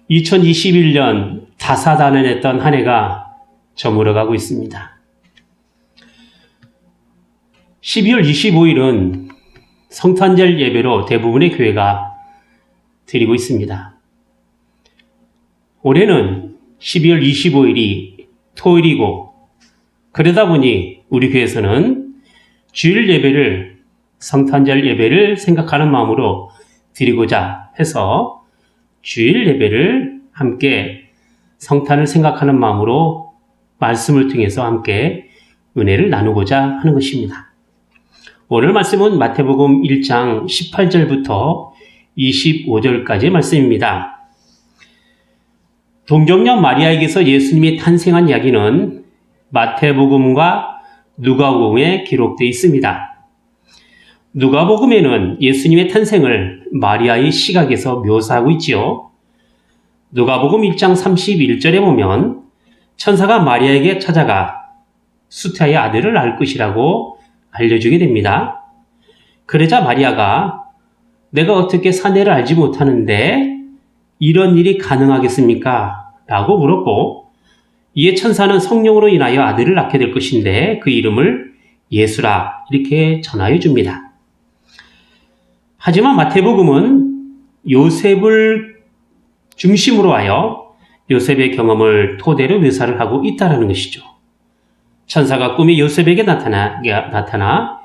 2021년 다사다난했던 한 해가 저물어가고 있습니다. 12월 25일은 성탄절 예배로 대부분의 교회가 드리고 있습니다. 올해는 12월 25일이 토요일이고 그러다 보니 우리 교회에서는 주일 예배를 성탄절 예배를 생각하는 마음으로 드리고자 해서 주일 예배를 함께 성탄을 생각하는 마음으로 말씀을 통해서 함께 은혜를 나누고자 하는 것입니다. 오늘 말씀은 마태복음 1장 18절부터 25절까지의 말씀입니다. 동정녀 마리아에게서 예수님이 탄생한 이야기는 마태복음과 누가복음에 기록되어 있습니다. 누가복음에는 예수님의 탄생을 마리아의 시각에서 묘사하고 있지요. 누가복음 1장 31절에 보면 천사가 마리아에게 찾아가 수태의 아들을 낳을 것이라고 알려주게 됩니다. 그러자 마리아가 내가 어떻게 사내를 알지 못하는데 이런 일이 가능하겠습니까? 라고 물었고 이에 천사는 성령으로 인하여 아들을 낳게 될 것인데 그 이름을 예수라 이렇게 전하여 줍니다. 하지만 마태복음은 요셉을 중심으로 하여 요셉의 경험을 토대로 묘사를 하고 있다는 것이죠. 천사가 꿈에 요셉에게 나타나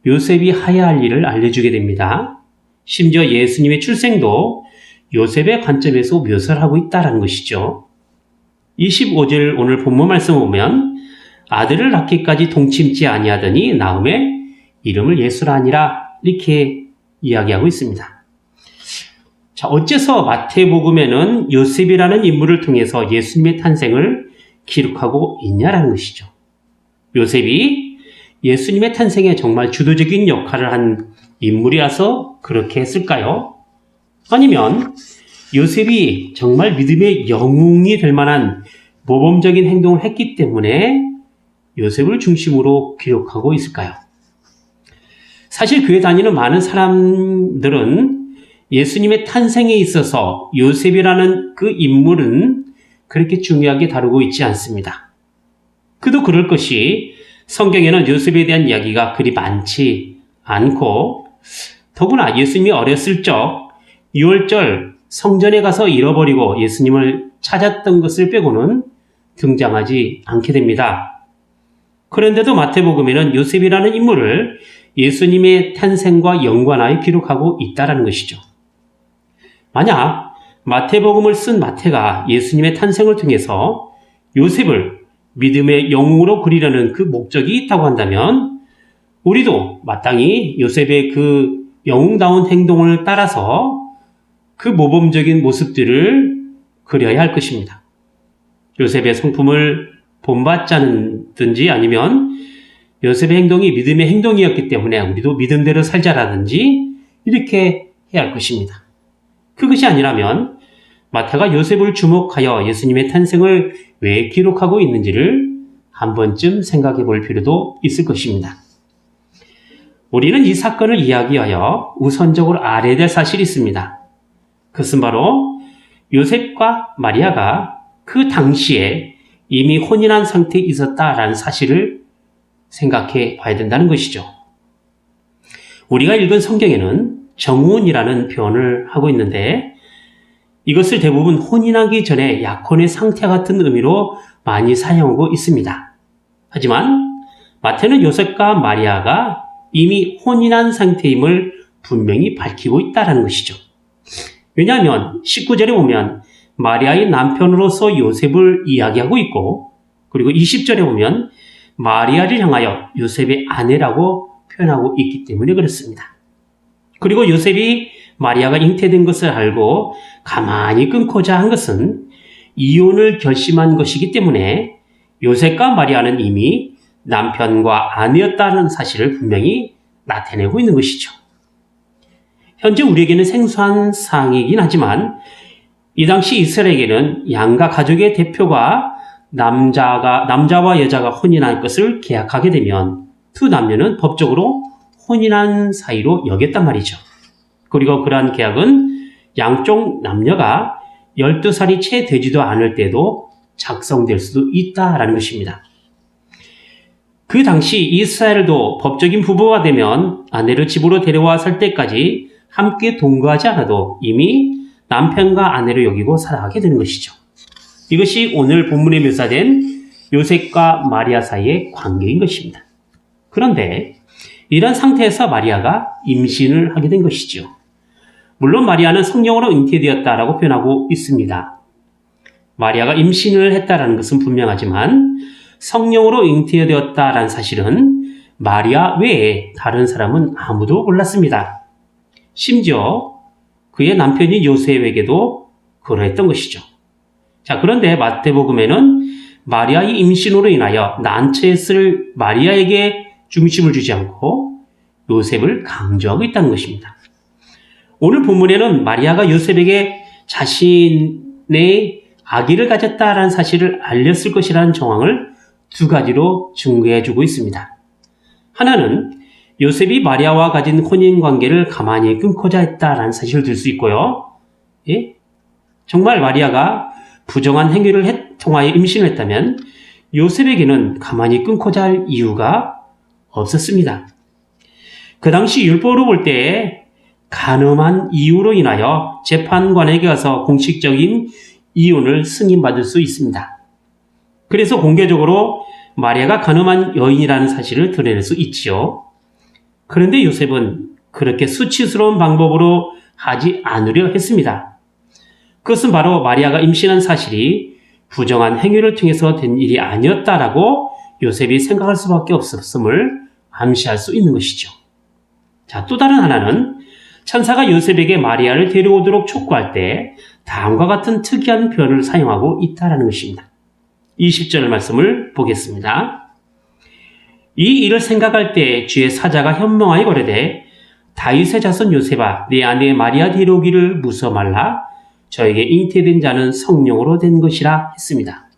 요셉이 해야 할 일을 알려주게 됩니다. 심지어 예수님의 출생도 요셉의 관점에서 묘사를 하고 있다는 것이죠. 25절 오늘 본문 말씀 보면 아들을 낳기까지 동침지 아니하더니 나음에 이름을 예수라 하니라 이렇게 이야기하고 있습니다. 자, 어째서 마태복음에는 요셉이라는 인물을 통해서 예수님의 탄생을 기록하고 있냐라는 것이죠. 요셉이 예수님의 탄생에 정말 주도적인 역할을 한 인물이라서 그렇게 했을까요? 아니면 요셉이 정말 믿음의 영웅이 될 만한 모범적인 행동을 했기 때문에 요셉을 중심으로 기록하고 있을까요? 사실 교회 다니는 많은 사람들은 예수님의 탄생에 있어서 요셉이라는 그 인물은 그렇게 중요하게 다루고 있지 않습니다. 그도 그럴 것이 성경에는 요셉에 대한 이야기가 그리 많지 않고 더구나 예수님이 어렸을 적 6월절 성전에 가서 잃어버리고 예수님을 찾았던 것을 빼고는 등장하지 않게 됩니다. 그런데도 마태복음에는 요셉이라는 인물을 예수님의 탄생과 연관하여 기록하고 있다는 것이죠. 만약 마태복음을 쓴 마태가 예수님의 탄생을 통해서 요셉을 믿음의 영웅으로 그리려는 그 목적이 있다고 한다면 우리도 마땅히 요셉의 그 영웅다운 행동을 따라서 그 모범적인 모습들을 그려야 할 것입니다. 요셉의 성품을 본받자든지 아니면 요셉의 행동이 믿음의 행동이었기 때문에 우리도 믿음대로 살자라든지 이렇게 해야 할 것입니다. 그것이 아니라면 마태가 요셉을 주목하여 예수님의 탄생을 왜 기록하고 있는지를 한 번쯤 생각해 볼 필요도 있을 것입니다. 우리는 이 사건을 이야기하여 우선적으로 알아야 될 사실이 있습니다. 그것은 바로 요셉과 마리아가 그 당시에 이미 혼인한 상태에 있었다라는 사실을 생각해 봐야 된다는 것이죠. 우리가 읽은 성경에는 정혼이라는 표현을 하고 있는데 이것을 대부분 혼인하기 전에 약혼의 상태 같은 의미로 많이 사용하고 있습니다. 하지만 마태는 요셉과 마리아가 이미 혼인한 상태임을 분명히 밝히고 있다는 것이죠. 왜냐하면 19절에 보면 마리아의 남편으로서 요셉을 이야기하고 있고 그리고 20절에 보면 마리아를 향하여 요셉의 아내라고 표현하고 있기 때문에 그렇습니다. 그리고 요셉이 마리아가 잉태된 것을 알고 가만히 끊고자 한 것은 이혼을 결심한 것이기 때문에 요셉과 마리아는 이미 남편과 아내였다는 사실을 분명히 나타내고 있는 것이죠. 현재 우리에게는 생소한 사항이긴 하지만 이 당시 이스라엘에게는 양가 가족의 대표가 남자와 여자가 혼인할 것을 계약하게 되면 두 남녀는 법적으로 혼인한 사이로 여겼단 말이죠. 그리고 그러한 계약은 양쪽 남녀가 12살이 채 되지도 않을 때도 작성될 수도 있다라는 것입니다. 그 당시 이스라엘도 법적인 부부가 되면 아내를 집으로 데려와 살 때까지 함께 동거하지 않아도 이미 남편과 아내로 여기고 살아가게 되는 것이죠. 이것이 오늘 본문에 묘사된 요셉과 마리아 사이의 관계인 것입니다. 그런데 이런 상태에서 마리아가 임신을 하게 된 것이죠. 물론 마리아는 성령으로 잉태되었다라고 표현하고 있습니다. 마리아가 임신을 했다라는 것은 분명하지만 성령으로 잉태되었다라는 사실은 마리아 외에 다른 사람은 아무도 몰랐습니다. 심지어 그의 남편인 요셉에게도 그러했던 것이죠. 자, 그런데 마태복음에는 마리아의 임신으로 인하여 난처했을 마리아에게 중심을 주지 않고 요셉을 강조하고 있다는 것입니다. 오늘 본문에는 마리아가 요셉에게 자신의 아기를 가졌다라는 사실을 알렸을 것이라는 정황을 두 가지로 증거해주고 있습니다. 하나는 요셉이 마리아와 가진 혼인관계를 가만히 끊고자 했다라는 사실을 들 수 있고요. 예? 정말 마리아가 부정한 행위를 통하여 임신을 했다면 요셉에게는 가만히 끊고자 할 이유가 없었습니다. 그 당시 율법으로 볼 때 간음한 이유로 인하여 재판관에게 가서 공식적인 이혼을 승인받을 수 있습니다. 그래서 공개적으로 마리아가 간음한 여인이라는 사실을 드러낼 수 있지요. 그런데 요셉은 그렇게 수치스러운 방법으로 하지 않으려 했습니다. 그것은 바로 마리아가 임신한 사실이 부정한 행위를 통해서 된 일이 아니었다라고 요셉이 생각할 수밖에 없었음을 암시할 수 있는 것이죠. 자, 또 다른 하나는 천사가 요셉에게 마리아를 데려오도록 촉구할 때 다음과 같은 특이한 표현을 사용하고 있다는 것입니다. 20절 말씀을 보겠습니다. 이 일을 생각할 때 주의 사자가 현명하게 거르되 다윗의 자손 요셉아 내 아내 마리아 데려오기를 무서 말라 저에게 잉태된 자는 성령으로 된 것이라 했습니다.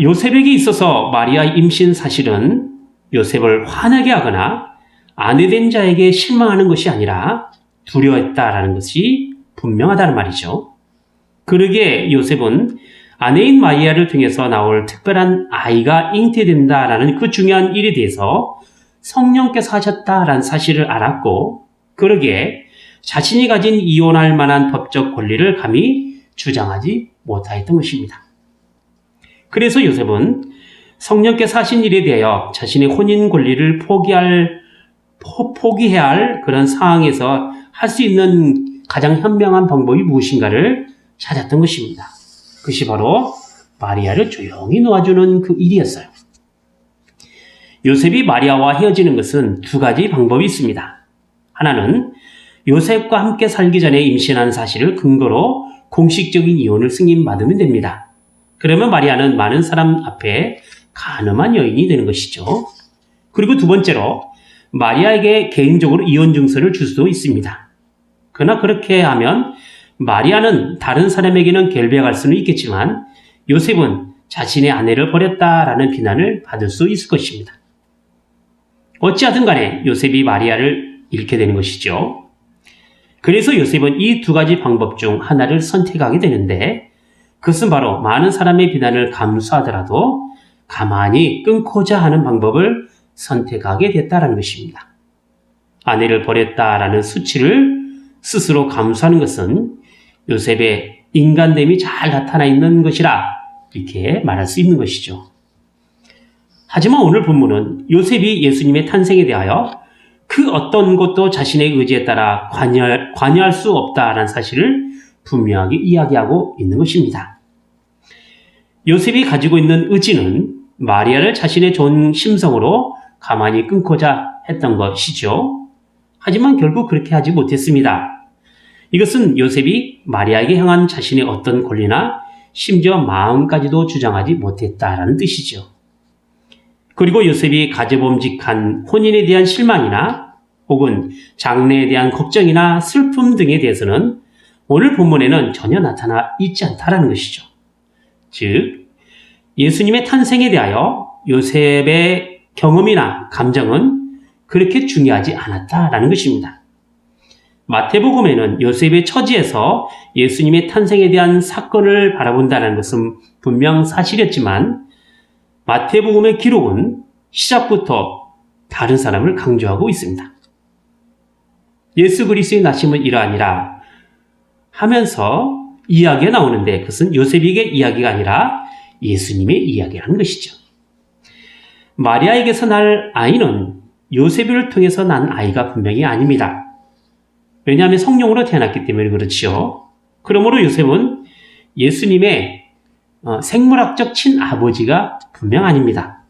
요셉에게 있어서 마리아의 임신 사실은 요셉을 화나게 하거나 아내된 자에게 실망하는 것이 아니라 두려워했다라는 것이 분명하다는 말이죠. 그러기에 요셉은 아내인 마리아를 통해서 나올 특별한 아이가 잉태된다라는 그 중요한 일에 대해서 성령께서 하셨다라는 사실을 알았고 그러기에 자신이 가진 이혼할 만한 법적 권리를 감히 주장하지 못하였던 것입니다. 그래서 요셉은 성령께서 하신 일에 대하여 자신의 혼인 권리를 포기해야 할 그런 상황에서 할 수 있는 가장 현명한 방법이 무엇인가를 찾았던 것입니다. 그것이 바로 마리아를 조용히 놓아주는 그 일이었어요. 요셉이 마리아와 헤어지는 것은 두 가지 방법이 있습니다. 하나는 요셉과 함께 살기 전에 임신한 사실을 근거로 공식적인 이혼을 승인받으면 됩니다. 그러면 마리아는 많은 사람 앞에 간음한 여인이 되는 것이죠. 그리고 두 번째로 마리아에게 개인적으로 이혼 증서를 줄 수도 있습니다. 그러나 그렇게 하면 마리아는 다른 사람에게는 결백할 수는 있겠지만 요셉은 자신의 아내를 버렸다라는 비난을 받을 수 있을 것입니다. 어찌하든 간에 요셉이 마리아를 잃게 되는 것이죠. 그래서 요셉은 이 두 가지 방법 중 하나를 선택하게 되는데 그것은 바로 많은 사람의 비난을 감수하더라도 가만히 끊고자 하는 방법을 선택하게 됐다는 것입니다. 아내를 버렸다라는 수치를 스스로 감수하는 것은 요셉의 인간됨이 잘 나타나 있는 것이라 이렇게 말할 수 있는 것이죠. 하지만 오늘 본문은 요셉이 예수님의 탄생에 대하여 그 어떤 것도 자신의 의지에 따라 관여할 수 없다라는 사실을 분명하게 이야기하고 있는 것입니다. 요셉이 가지고 있는 의지는 마리아를 자신의 좋은 심성으로 가만히 끊고자 했던 것이죠. 하지만 결국 그렇게 하지 못했습니다. 이것은 요셉이 마리아에게 향한 자신의 어떤 권리나 심지어 마음까지도 주장하지 못했다라는 뜻이죠. 그리고 요셉이 가져봄직한 혼인에 대한 실망이나 혹은 장래에 대한 걱정이나 슬픔 등에 대해서는 오늘 본문에는 전혀 나타나 있지 않다라는 것이죠. 즉, 예수님의 탄생에 대하여 요셉의 경험이나 감정은 그렇게 중요하지 않았다라는 것입니다. 마태복음에는 요셉의 처지에서 예수님의 탄생에 대한 사건을 바라본다는 것은 분명 사실이었지만 마태복음의 기록은 시작부터 다른 사람을 강조하고 있습니다. 예수 그리스도의 나심은 이러하니라 하면서 이야기가 나오는데 그것은 요셉에게 이야기가 아니라 예수님의 이야기라는 것이죠. 마리아에게서 날 아이는 요셉을 통해서 난 아이가 분명히 아닙니다. 왜냐하면 성령으로 태어났기 때문에 그렇지요. 그러므로 요셉은 예수님의 생물학적 친아버지가 분명 아닙니다.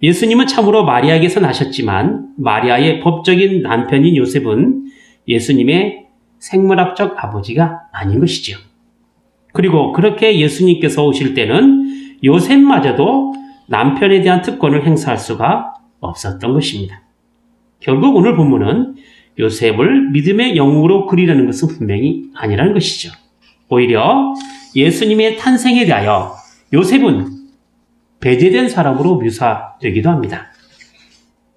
예수님은 참으로 마리아에게서 나셨지만 마리아의 법적인 남편인 요셉은 예수님의 생물학적 아버지가 아닌 것이죠. 그리고 그렇게 예수님께서 오실 때는 요셉마저도 남편에 대한 특권을 행사할 수가 없었던 것입니다. 결국 오늘 본문은 요셉을 믿음의 영웅으로 그리려는 것은 분명히 아니라는 것이죠. 오히려 예수님의 탄생에 대하여 요셉은 배제된 사람으로 묘사되기도 합니다.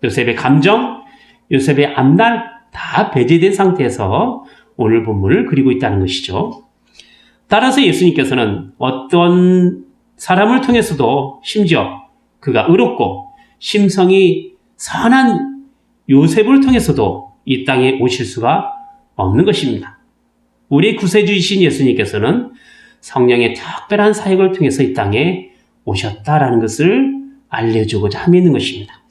요셉의 감정, 요셉의 앞날 다 배제된 상태에서 오늘 본문을 그리고 있다는 것이죠. 따라서 예수님께서는 어떤 사람을 통해서도 심지어 그가 의롭고 심성이 선한 요셉을 통해서도 이 땅에 오실 수가 없는 것입니다. 우리 구세주이신 예수님께서는 성령의 특별한 사역을 통해서 이 땅에 오셨다라는 것을 알려주고자 함이 있는 것입니다.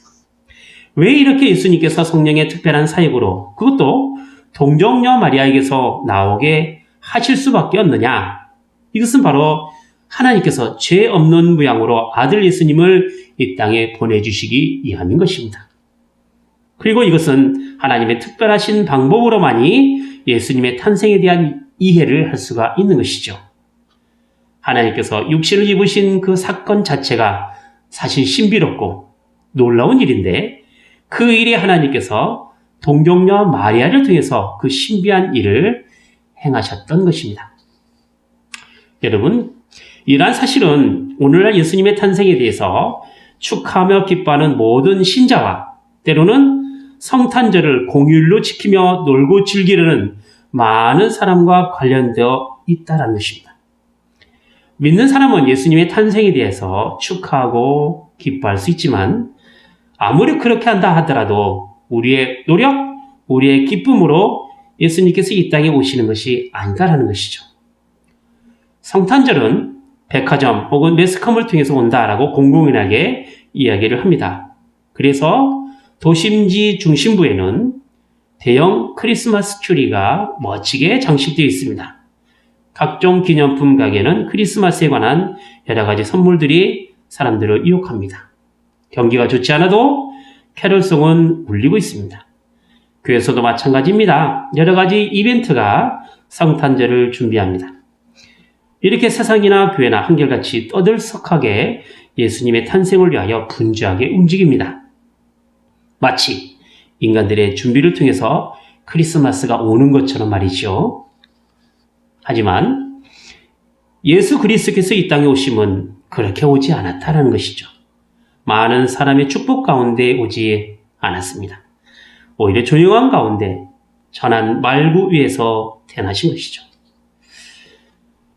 왜 이렇게 예수님께서 성령의 특별한 사역으로 그것도 동정녀 마리아에게서 나오게 하실 수밖에 없느냐? 이것은 바로 하나님께서 죄 없는 모양으로 아들 예수님을 이 땅에 보내주시기 위함인 것입니다. 그리고 이것은 하나님의 특별하신 방법으로만이 예수님의 탄생에 대한 이해를 할 수가 있는 것이죠. 하나님께서 육신을 입으신 그 사건 자체가 사실 신비롭고 놀라운 일인데 그 일에 하나님께서 동정녀 마리아를 통해서 그 신비한 일을 행하셨던 것입니다. 여러분, 이러한 사실은 오늘날 예수님의 탄생에 대해서 축하하며 기뻐하는 모든 신자와 때로는 성탄절을 공휴일로 지키며 놀고 즐기려는 많은 사람과 관련되어 있다는 것입니다. 믿는 사람은 예수님의 탄생에 대해서 축하하고 기뻐할 수 있지만 아무리 그렇게 한다 하더라도 우리의 노력, 우리의 기쁨으로 예수님께서 이 땅에 오시는 것이 아니다라는 것이죠. 성탄절은 백화점 혹은 매스컴을 통해서 온다라고 공공연하게 이야기를 합니다. 그래서 도심지 중심부에는 대형 크리스마스 트리가 멋지게 장식되어 있습니다. 각종 기념품 가게는 크리스마스에 관한 여러 가지 선물들이 사람들을 유혹합니다. 경기가 좋지 않아도 캐럴송은 울리고 있습니다. 교회에서도 마찬가지입니다. 여러 가지 이벤트가 성탄절을 준비합니다. 이렇게 세상이나 교회나 한결같이 떠들썩하게 예수님의 탄생을 위하여 분주하게 움직입니다. 마치 인간들의 준비를 통해서 크리스마스가 오는 것처럼 말이죠. 하지만 예수 그리스도께서 이 땅에 오심은 그렇게 오지 않았다라는 것이죠. 많은 사람의 축복 가운데 오지 않았습니다. 오히려 조용한 가운데 전한 말구 위에서 태어나신 것이죠.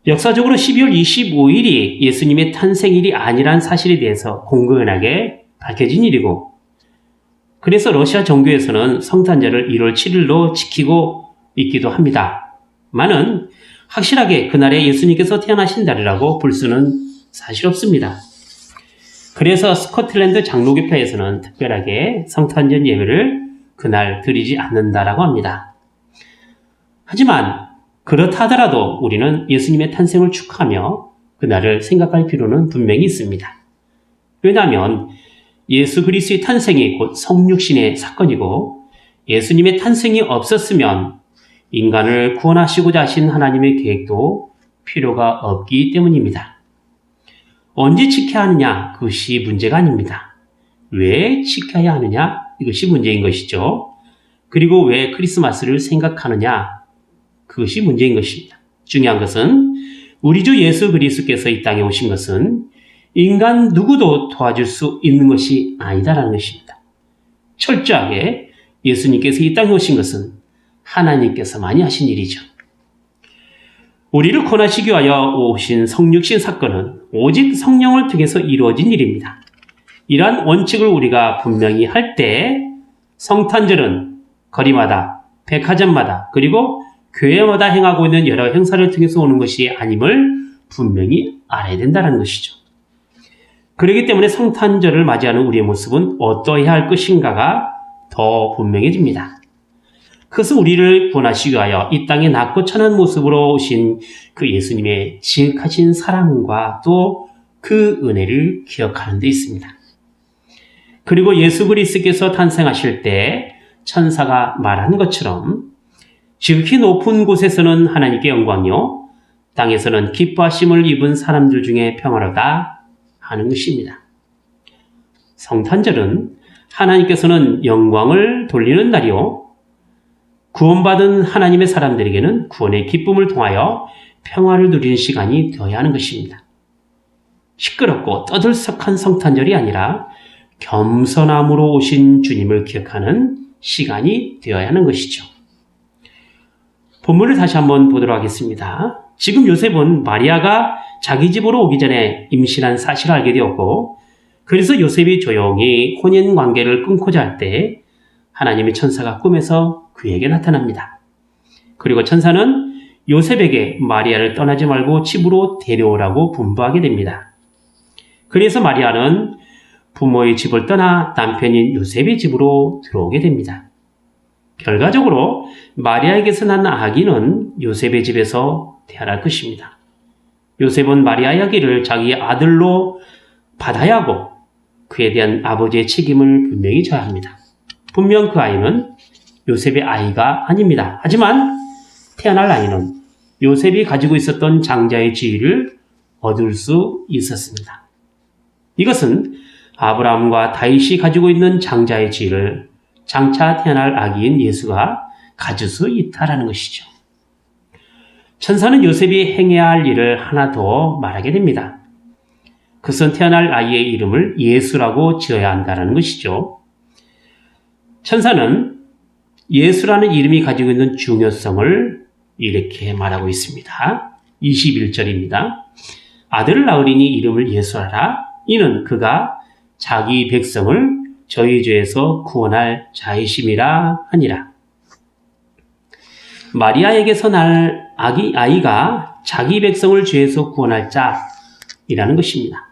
역사적으로 12월 25일이 예수님의 탄생일이 아니란 사실에 대해서 공공연하게 밝혀진 일이고 그래서 러시아 정교에서는 성탄절을 1월 7일로 지키고 있기도 합니다. 많은 확실하게 그날에 예수님께서 태어나신 날이라고 볼 수는 사실 없습니다. 그래서 스코틀랜드 장로교회에서는 특별하게 성탄절 예배를 그날 드리지 않는다라고 합니다. 하지만 그렇다 하더라도 우리는 예수님의 탄생을 축하하며 그날을 생각할 필요는 분명히 있습니다. 왜냐하면 예수 그리스도의 탄생이 곧 성육신의 사건이고 예수님의 탄생이 없었으면 인간을 구원하시고자 하신 하나님의 계획도 필요가 없기 때문입니다. 언제 지켜야 하느냐? 그것이 문제가 아닙니다. 왜 지켜야 하느냐? 이것이 문제인 것이죠. 그리고 왜 크리스마스를 생각하느냐? 그것이 문제인 것입니다. 중요한 것은 우리 주 예수 그리스도께서 이 땅에 오신 것은 인간 누구도 도와줄 수 있는 것이 아니다라는 것입니다. 철저하게 예수님께서 이 땅에 오신 것은 하나님께서만이 하신 일이죠. 우리를 구원하시기 위하여 오신 성육신 사건은 오직 성령을 통해서 이루어진 일입니다. 이러한 원칙을 우리가 분명히 할 때 성탄절은 거리마다, 백화점마다, 그리고 교회마다 행하고 있는 여러 행사를 통해서 오는 것이 아님을 분명히 알아야 된다는 것이죠. 그렇기 때문에 성탄절을 맞이하는 우리의 모습은 어떠해야 할 것인가가 더 분명해집니다. 그것은 우리를 구원하시기 위하여 이 땅에 낮고 천한 모습으로 오신 그 예수님의 지극하신 사랑과 또 그 은혜를 기억하는 데 있습니다. 그리고 예수 그리스도께서 탄생하실 때 천사가 말한 것처럼 지극히 높은 곳에서는 하나님께 영광이요 땅에서는 기뻐하심을 입은 사람들 중에 평화로다 하는 것입니다. 성탄절은 하나님께서는 영광을 돌리는 날이요 구원받은 하나님의 사람들에게는 구원의 기쁨을 통하여 평화를 누리는 시간이 되어야 하는 것입니다. 시끄럽고 떠들썩한 성탄절이 아니라 겸손함으로 오신 주님을 기억하는 시간이 되어야 하는 것이죠. 본문을 다시 한번 보도록 하겠습니다. 지금 요셉은 마리아가 자기 집으로 오기 전에 임신한 사실을 알게 되었고 그래서 요셉이 조용히 혼인 관계를 끊고자 할 때 하나님의 천사가 꿈에서 그에게 나타납니다. 그리고 천사는 요셉에게 마리아를 떠나지 말고 집으로 데려오라고 분부하게 됩니다. 그래서 마리아는 부모의 집을 떠나 남편인 요셉의 집으로 들어오게 됩니다. 결과적으로 마리아에게서 난 아기는 요셉의 집에서 태어날 것입니다. 요셉은 마리아의 아기를 자기 아들로 받아야 하고 그에 대한 아버지의 책임을 분명히 져야 합니다. 분명 그 아이는 요셉의 아이가 아닙니다. 하지만 태어날 아이는 요셉이 가지고 있었던 장자의 지위를 얻을 수 있었습니다. 이것은 아브라함과 다윗이 가지고 있는 장자의 지위를 장차 태어날 아기인 예수가 가질 수 있다라는 것이죠. 천사는 요셉이 행해야 할 일을 하나 더 말하게 됩니다. 그것은 태어날 아이의 이름을 예수라고 지어야 한다는 것이죠. 천사는 예수라는 이름이 가지고 있는 중요성을 이렇게 말하고 있습니다. 21절입니다. 아들을 낳으리니 이름을 예수하라. 이는 그가 자기 백성을 저희 죄에서 구원할 자이심이라 하니라. 마리아에게서 날 아이가 자기 백성을 죄에서 구원할 자이라는 것입니다.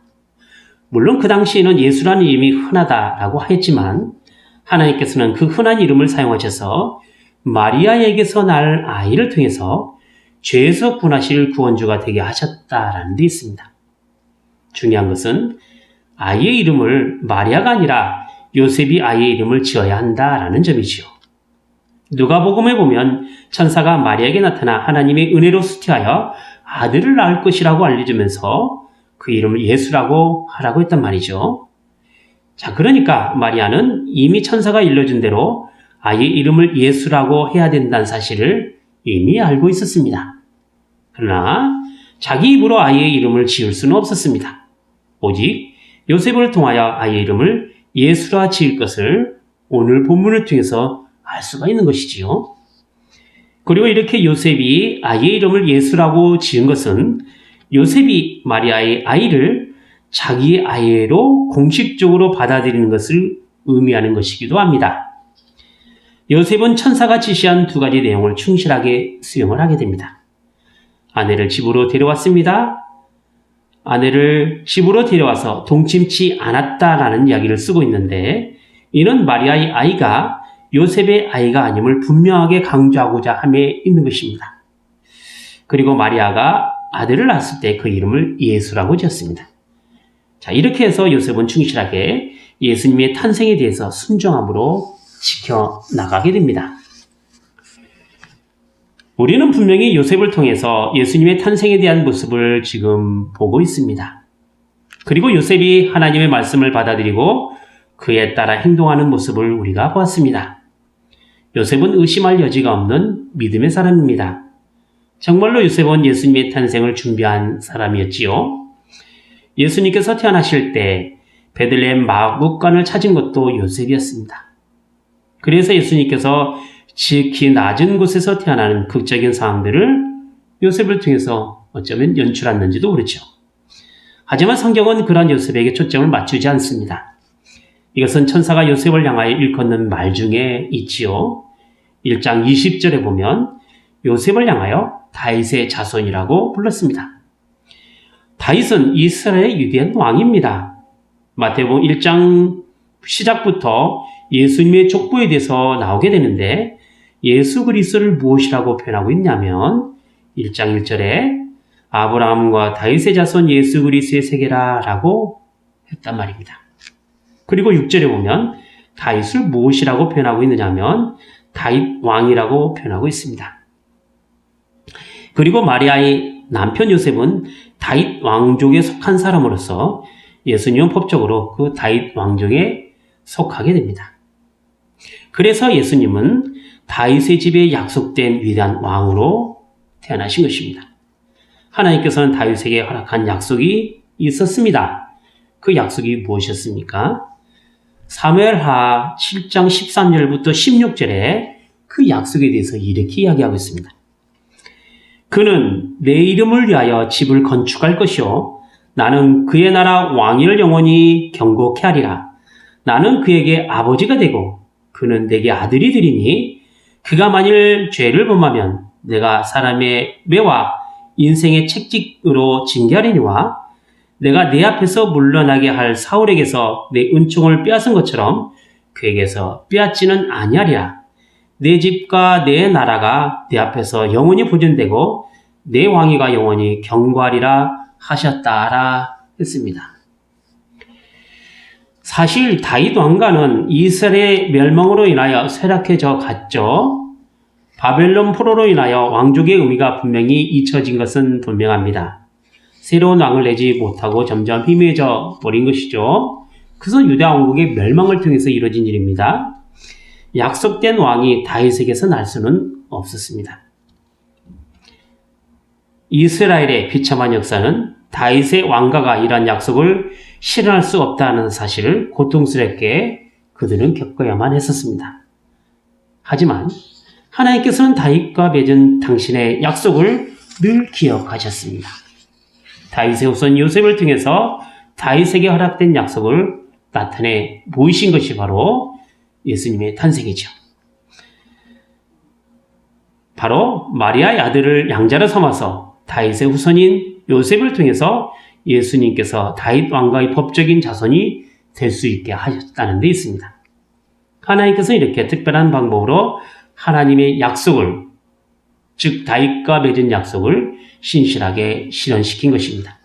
물론 그 당시에는 예수라는 이름이 흔하다라고 하였지만 하나님께서는 그 흔한 이름을 사용하셔서 마리아에게서 날 아이를 통해서 죄에서 구원하실 구원주가 되게 하셨다라는 데 있습니다. 중요한 것은 아이의 이름을 마리아가 아니라 요셉이 아이의 이름을 지어야 한다라는 점이지요. 누가복음에 보면 천사가 마리아에게 나타나 하나님의 은혜로 수티하여 아들을 낳을 것이라고 알려주면서 그 이름을 예수라고 하라고 했단 말이죠. 자, 그러니까 마리아는 이미 천사가 일러준 대로 아이의 이름을 예수라고 해야 된다는 사실을 이미 알고 있었습니다. 그러나 자기 입으로 아이의 이름을 지을 수는 없었습니다. 오직 요셉을 통하여 아이의 이름을 예수라 지을 것을 오늘 본문을 통해서 알 수가 있는 것이지요. 그리고 이렇게 요셉이 아이의 이름을 예수라고 지은 것은 요셉이 마리아의 아이를 자기의 아이로 공식적으로 받아들이는 것을 의미하는 것이기도 합니다. 요셉은 천사가 지시한 두 가지 내용을 충실하게 수용을 하게 됩니다. 아내를 집으로 데려왔습니다. 아내를 집으로 데려와서 동침치 않았다라는 이야기를 쓰고 있는데 이는 마리아의 아이가 요셉의 아이가 아님을 분명하게 강조하고자 함에 있는 것입니다. 그리고 마리아가 아들을 낳았을 때 그 이름을 예수라고 지었습니다. 자, 이렇게 해서 요셉은 충실하게 예수님의 탄생에 대해서 순종함으로 지켜나가게 됩니다. 우리는 분명히 요셉을 통해서 예수님의 탄생에 대한 모습을 지금 보고 있습니다. 그리고 요셉이 하나님의 말씀을 받아들이고 그에 따라 행동하는 모습을 우리가 보았습니다. 요셉은 의심할 여지가 없는 믿음의 사람입니다. 정말로 요셉은 예수님의 탄생을 준비한 사람이었지요. 예수님께서 태어나실 때 베들레헴 마구간을 찾은 것도 요셉이었습니다. 그래서 예수님께서 지극히 낮은 곳에서 태어나는 극적인 상황들을 요셉을 통해서 어쩌면 연출했는지도 모르죠. 하지만 성경은 그러한 요셉에게 초점을 맞추지 않습니다. 이것은 천사가 요셉을 향하여 일컫는 말 중에 있지요. 1장 20절에 보면 요셉을 향하여 다윗의 자손이라고 불렀습니다. 다윗은 이스라엘의 위대한 왕입니다. 마태복음 1장 시작부터 예수님의 족보에 대해서 나오게 되는데 예수 그리스도를 무엇이라고 표현하고 있냐면 1장 1절에 아브라함과 다윗의 자손 예수 그리스도의 세계라 라고 했단 말입니다. 그리고 6절에 보면 다윗을 무엇이라고 표현하고 있느냐면 다윗 왕이라고 표현하고 있습니다. 그리고 마리아의 남편 요셉은 다윗 왕족에 속한 사람으로서 예수님은 법적으로 그 다윗 왕족에 속하게 됩니다. 그래서 예수님은 다윗의 집에 약속된 위대한 왕으로 태어나신 것입니다. 하나님께서는 다윗에게 허락한 약속이 있었습니다. 그 약속이 무엇이었습니까? 사무엘하 7장 13절부터 16절에 그 약속에 대해서 이렇게 이야기하고 있습니다. 그는 내 이름을 위하여 집을 건축할 것이요 나는 그의 나라 왕위를 영원히 경고케 하리라. 나는 그에게 아버지가 되고 그는 내게 아들이 되리니 그가 만일 죄를 범하면 내가 사람의 매와 인생의 책찍으로 징계하리니와 내가 내 앞에서 물러나게 할 사울에게서 내 은총을 빼앗은 것처럼 그에게서 빼앗지는 아니하리라. 내 집과 내 나라가 내 앞에서 영원히 보존되고 내 왕위가 영원히 경고하리라 하셨다라 했습니다. 사실 다윗 왕가는 이스라엘의 멸망으로 인하여 쇠락해져 갔죠. 바벨론 포로로 인하여 왕족의 의미가 분명히 잊혀진 것은 분명합니다. 새로운 왕을 내지 못하고 점점 희미해져 버린 것이죠. 그것은 유다 왕국의 멸망을 통해서 이루어진 일입니다. 약속된 왕이 다윗에게서 날 수는 없었습니다. 이스라엘의 비참한 역사는 다윗의 왕가가 이러한 약속을 실현할 수 없다는 사실을 고통스럽게 그들은 겪어야만 했었습니다. 하지만 하나님께서는 다윗과 맺은 당신의 약속을 늘 기억하셨습니다. 다윗의 후손 요셉을 통해서 다윗에게 허락된 약속을 나타내 보이신 것이 바로 예수님의 탄생이죠. 바로 마리아의 아들을 양자로 삼아서 다윗의 후손인 요셉을 통해서 예수님께서 다윗 왕가의 법적인 자손이 될 수 있게 하셨다는 데 있습니다. 하나님께서 이렇게 특별한 방법으로 하나님의 약속을, 즉 다윗과 맺은 약속을 신실하게 실현시킨 것입니다.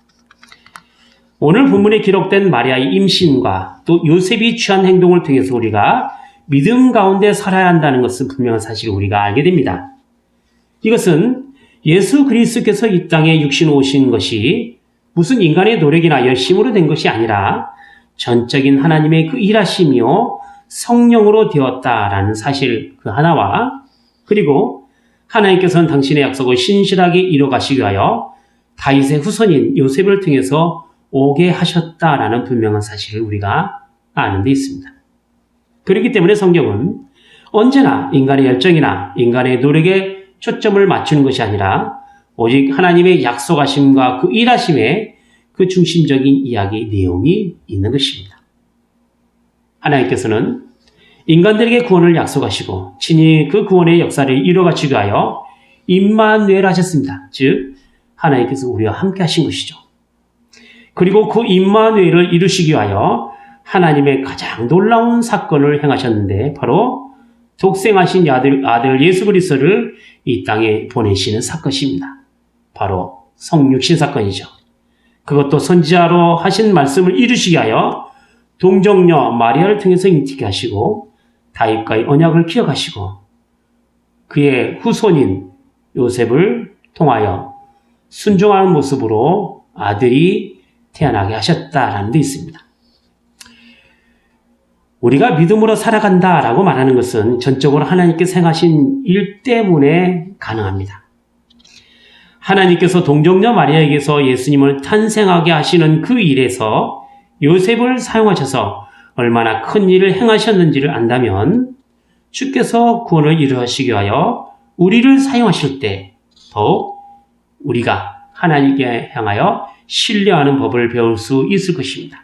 오늘 본문에 기록된 마리아의 임신과 또 요셉이 취한 행동을 통해서 우리가 믿음 가운데 살아야 한다는 것은 분명한 사실을 우리가 알게 됩니다. 이것은 예수 그리스도께서 이 땅에 육신으로 오신 것이 무슨 인간의 노력이나 열심으로 된 것이 아니라 전적인 하나님의 그 일하심이요 성령으로 되었다라는 사실 그 하나와, 그리고 하나님께서는 당신의 약속을 신실하게 이뤄가시기 위하여 다윗의 후손인 요셉을 통해서 오게 하셨다라는 분명한 사실을 우리가 아는 데 있습니다. 그렇기 때문에 성경은 언제나 인간의 열정이나 인간의 노력에 초점을 맞추는 것이 아니라 오직 하나님의 약속하심과 그 일하심에 그 중심적인 이야기 내용이 있는 것입니다. 하나님께서는 인간들에게 구원을 약속하시고 친히 그 구원의 역사를 이루어가시기 위하여 임마누엘 하셨습니다. 즉 하나님께서 우리와 함께 하신 것이죠. 그리고 그 임마누엘을 이루시기 위하여 하나님의 가장 놀라운 사건을 행하셨는데 바로 독생하신 아들 예수 그리스도를 이 땅에 보내시는 사건입니다. 바로 성육신 사건이죠. 그것도 선지자로 하신 말씀을 이루시기 위하여 동정녀 마리아를 통해서 잉태케 하시고 다윗과의 언약을 기억하시고 그의 후손인 요셉을 통하여 순종하는 모습으로 아들이 태어나게 하셨다라는 데 있습니다. 우리가 믿음으로 살아간다라고 말하는 것은 전적으로 하나님께서 행하신 일 때문에 가능합니다. 하나님께서 동정녀 마리아에게서 예수님을 탄생하게 하시는 그 일에서 요셉을 사용하셔서 얼마나 큰 일을 행하셨는지를 안다면 주께서 구원을 이루어지기 위하여 우리를 사용하실 때 더욱 우리가 하나님께 향하여 신뢰하는 법을 배울 수 있을 것입니다.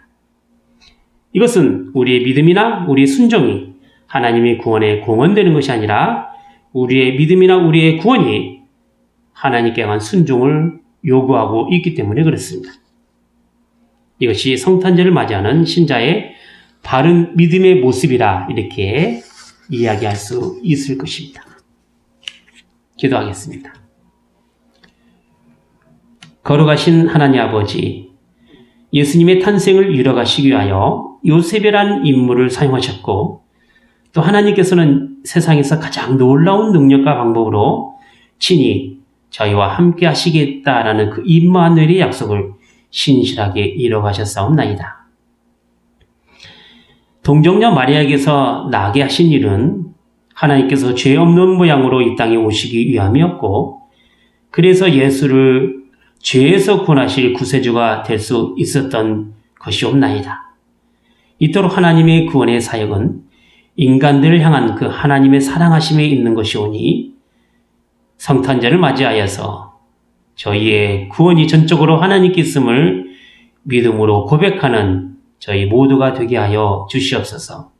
이것은 우리의 믿음이나 우리의 순종이 하나님의 구원에 공헌되는 것이 아니라 우리의 믿음이나 우리의 구원이 하나님께 향한 순종을 요구하고 있기 때문에 그렇습니다. 이것이 성탄절을 맞이하는 신자의 바른 믿음의 모습이라 이렇게 이야기할 수 있을 것입니다. 기도하겠습니다. 걸어가신 하나님 아버지, 예수님의 탄생을 이뤄가시기 위하여 요셉이라는 인물을 사용하셨고 또 하나님께서는 세상에서 가장 놀라운 능력과 방법으로 친히 저희와 함께 하시겠다라는 그 임마누엘의 약속을 신실하게 이뤄가셨사옵나이다. 동정녀 마리아에게서 나게 하신 일은 하나님께서 죄 없는 모양으로 이 땅에 오시기 위함이었고 그래서 예수를 죄에서 구원하실 구세주가 될 수 있었던 것이옵나이다. 이토록 하나님의 구원의 사역은 인간들을 향한 그 하나님의 사랑하심에 있는 것이오니 성탄절을 맞이하여서 저희의 구원이 전적으로 하나님께 있음을 믿음으로 고백하는 저희 모두가 되게 하여 주시옵소서.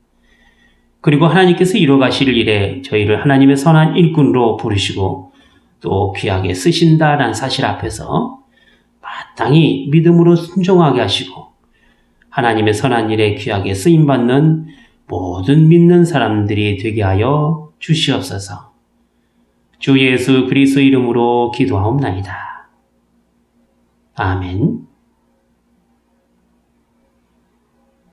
그리고 하나님께서 이루어가실 일에 저희를 하나님의 선한 일꾼으로 부르시고 또 귀하게 쓰신다라는 사실 앞에서 마땅히 믿음으로 순종하게 하시고 하나님의 선한 일에 귀하게 쓰임받는 모든 믿는 사람들이 되게 하여 주시옵소서. 주 예수 그리스도 이름으로 기도하옵나이다. 아멘.